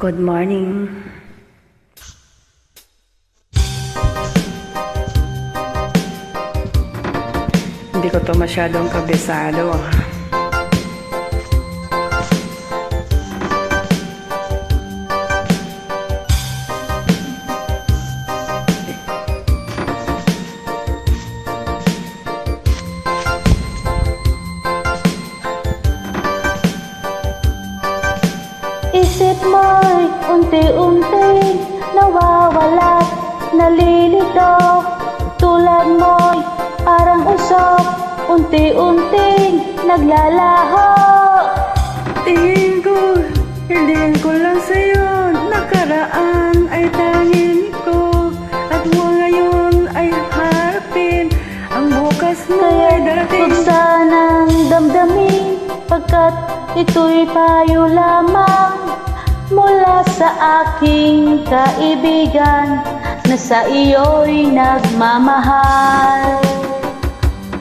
Good morning. Hindi ko to masyadong kabisado. Isip mo'y unti-unting nawawala, nalilito. Tulad mo'y parang usok, unti-unting naglalaho. Tingin ko lang sa'yo, nakaraan ay tangin ko, at ngayon ay harapin, ang bukas mo ay darating. Huwag sanang damdamin, pagkat ito'y payo lamang mula sa aking kaibigan na sa iyo'y nagmamahal.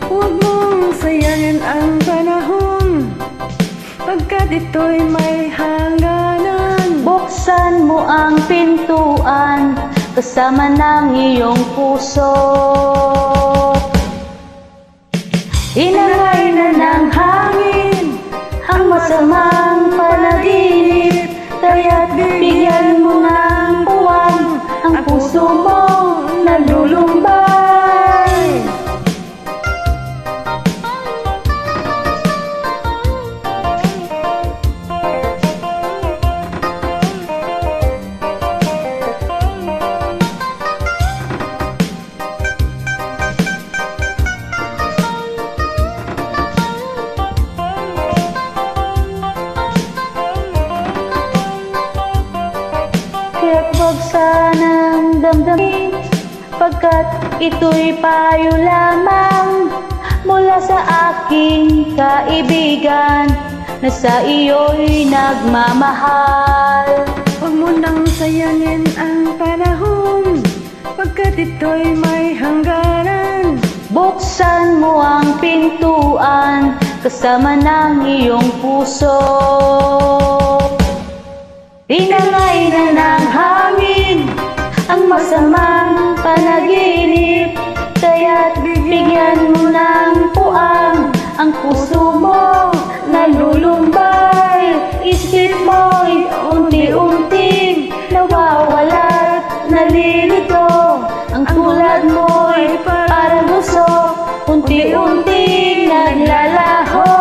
Huwag mong sayangin ang panahon, pagkat ito'y may hangganan. Buksan mo ang pintuan kasama ng iyong puso. Inangay na ng hangin ang masamang panaginip, kaya't bigyan mo ng buwan ang puso mong nalulumbay. Kaya't huwag sanang damdamin, pagkat ito'y payo lamang mula sa aking kaibigan na sa iyo'y nagmamahal. Huwag mo nang sayangin ang panahon, pagkat ito'y may hangganan. Buksan mo ang pintuan kasama ng iyong puso. Inangay na ng hangin ang masamang panaginip, kaya't bigyan mo ng puwang ang puso mo nalulumbay. Isip mo'y unti-unting nawawala't nalilito, ang tulad mo'y parang usok, unti-unting naglalaho.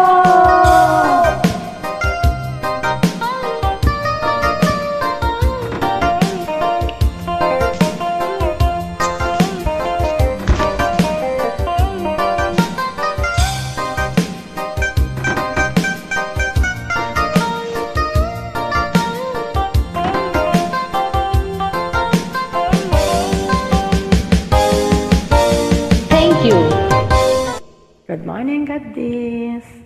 Good morning, God bless.